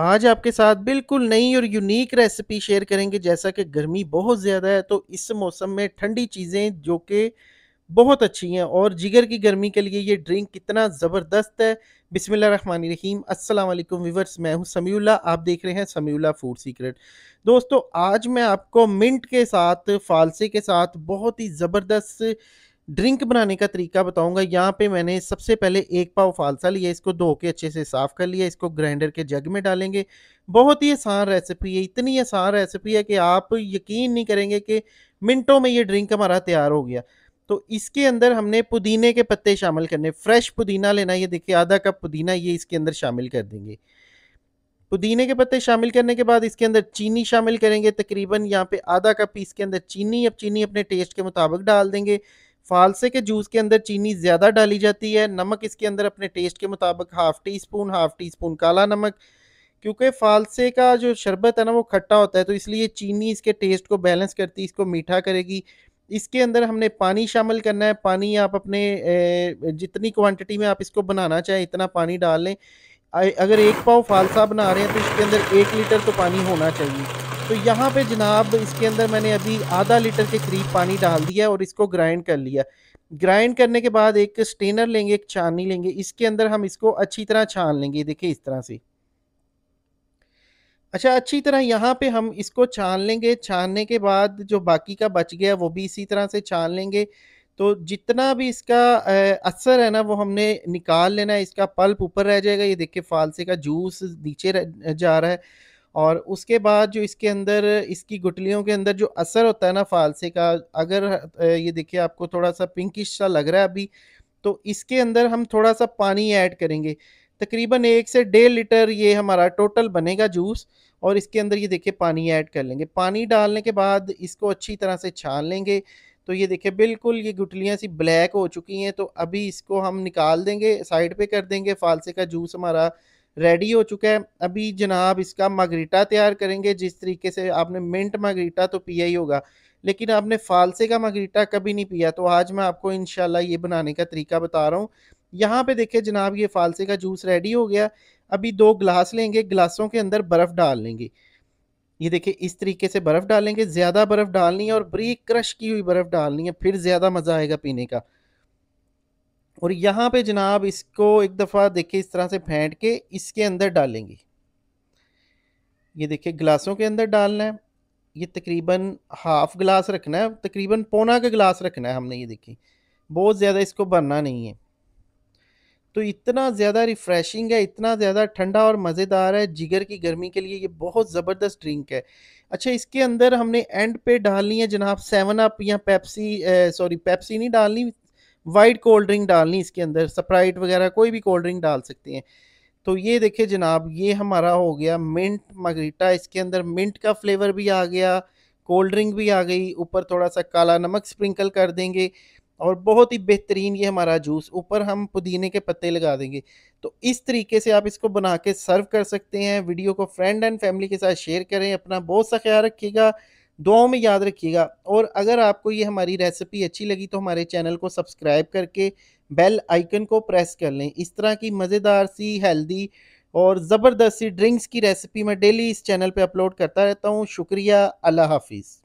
आज आपके साथ बिल्कुल नई और यूनिक रेसिपी शेयर करेंगे। जैसा कि गर्मी बहुत ज़्यादा है तो इस मौसम में ठंडी चीज़ें जो कि बहुत अच्छी हैं और जिगर की गर्मी के लिए ये ड्रिंक कितना ज़बरदस्त है। बिस्मिल्लाहिर्रहमानिर्रहीम, अस्सलाम वालेकुम व्यूअर्स, मैं हूँ समीउल्लाह, आप देख रहे हैं समीउल्लाह फूड सीक्रेट। दोस्तों, आज मैं आपको मिंट के साथ, फ़ालसे के साथ बहुत ही ज़बरदस्त ड्रिंक बनाने का तरीका बताऊँगा। यहाँ पे मैंने सबसे पहले 1 पाव फ़ालसा लिया, इसको धो के अच्छे से साफ़ कर लिया, इसको ग्राइंडर के जग में डालेंगे। बहुत ही आसान रेसिपी है, इतनी आसान रेसिपी है कि आप यकीन नहीं करेंगे कि मिनटों में ये ड्रिंक हमारा तैयार हो गया। तो इसके अंदर हमने पुदीने के पत्ते शामिल करने, फ्रेश पुदीना लेना, ये देखिए आधा कप पुदीना ये इसके अंदर शामिल कर देंगे। पुदीने के पत्ते शामिल करने के बाद इसके अंदर चीनी शामिल करेंगे, तकरीबन यहाँ पे आधा कप इसके अंदर चीनी। अब चीनी अपने टेस्ट के मुताबिक डाल देंगे। फालसे के जूस के अंदर चीनी ज़्यादा डाली जाती है। नमक इसके अंदर अपने टेस्ट के मुताबिक हाफ टी स्पून काला नमक, क्योंकि फालसे का जो शरबत है ना वो खट्टा होता है, तो इसलिए चीनी इसके टेस्ट को बैलेंस करती है, इसको मीठा करेगी। इसके अंदर हमने पानी शामिल करना है। पानी आप अपने जितनी क्वांटिटी में आप इसको बनाना चाहें इतना पानी डाल लें। अगर 1 पाव फ़ालसा बना रहे हैं तो इसके अंदर 1 लीटर तो पानी होना चाहिए। तो यहाँ पे जनाब इसके अंदर मैंने अभी आधा लीटर के करीब पानी डाल दिया और इसको ग्राइंड कर लिया। ग्राइंड करने के बाद एक स्ट्रेनर लेंगे, एक छाननी लेंगे, इसके अंदर हम इसको अच्छी तरह छान लेंगे, देखिए इस तरह से। अच्छा, अच्छी तरह यहाँ पे हम इसको छान लेंगे। छानने के बाद जो बाकी का बच गया वो भी इसी तरह से छान लेंगे। तो जितना भी इसका असर है ना वो हमने निकाल लेना है, इसका पल्प ऊपर रह जाएगा। ये देखिए फ़ालसे का जूस नीचे जा रहा है। और उसके बाद जो इसके अंदर इसकी गुठलियों के अंदर जो असर होता है ना फ़ालसे का, अगर ये देखिए आपको थोड़ा-सा पिंकिश सा लग रहा है अभी, तो इसके अंदर हम थोड़ा-सा पानी ऐड करेंगे। तकरीबन 1 से डेढ़ लीटर ये हमारा टोटल बनेगा जूस। और इसके अंदर ये देखिए पानी ऐड कर लेंगे। पानी डालने के बाद इसको अच्छी तरह से छान लेंगे। तो ये देखिए बिल्कुल ये गुठलियाँ सी ब्लैक हो चुकी हैं, तो अभी इसको हम निकाल देंगे, साइड पे कर देंगे। फ़ालसे का जूस हमारा रेडी हो चुका है। अभी जनाब इसका मार्गरीटा तैयार करेंगे। जिस तरीके से आपने मिंट मार्गरीटा तो पिया ही होगा, लेकिन आपने फ़ालसे का मार्गरीटा कभी नहीं पिया, तो आज मैं आपको इंशाल्लाह ये बनाने का तरीका बता रहा हूँ। यहाँ पे देखिए जनाब ये फ़ालसे का जूस रेडी हो गया। अभी 2 ग्लास लेंगे, ग्लासों के अंदर बर्फ़ डाल लेंगे। ये देखिए इस तरीके से बर्फ़ डालेंगे, ज़्यादा बर्फ़ डालनी है और बारीक क्रश की हुई बर्फ़ डालनी है, फिर ज़्यादा मज़ा आएगा पीने का। और यहाँ पे जनाब इसको एक दफ़ा देखिए इस तरह से फेंट के इसके अंदर डालेंगे। ये देखिए ग्लासों के अंदर डालना है। ये तकरीबन हाफ़ ग्लास रखना है, तकरीबन पौना का ग्लास रखना है हमने, ये देखिए। बहुत ज़्यादा इसको भरना नहीं है। तो इतना ज़्यादा रिफ्रेशिंग है, इतना ज़्यादा ठंडा और मज़ेदार है, जिगर की गर्मी के लिए ये बहुत ज़बरदस्त ड्रिंक है। अच्छा, इसके अंदर हमने एंड पे डालनी है जनाब 7 अप या पेप्सी, सॉरी पेप्सी नहीं डालनी, व्हाइट कोल्ड ड्रिंक डालनी इसके अंदर, स्प्राइट वगैरह कोई भी कोल्ड ड्रिंक डाल सकते हैं। तो ये देखिए जनाब ये हमारा हो गया मिंट मार्गरीटा। इसके अंदर मिंट का फ्लेवर भी आ गया, कोल्ड ड्रिंक भी आ गई, ऊपर थोड़ा-सा काला नमक स्प्रिंकल कर देंगे और बहुत ही बेहतरीन ये हमारा जूस, ऊपर हम पुदीने के पत्ते लगा देंगे। तो इस तरीके से आप इसको बना के सर्व कर सकते हैं। वीडियो को फ्रेंड एंड फैमिली के साथ शेयर करें। अपना बहुत सा ख्याल रखिएगा, दुआओं में याद रखिएगा। और अगर आपको ये हमारी रेसिपी अच्छी लगी तो हमारे चैनल को सब्सक्राइब करके बेल आइकन को प्रेस कर लें। इस तरह की मज़ेदार सी, हेल्दी और ज़बरदस्त सी ड्रिंक्स की रेसिपी मैं डेली इस चैनल पे अपलोड करता रहता हूँ। शुक्रिया, अल्लाह हाफ़िज़।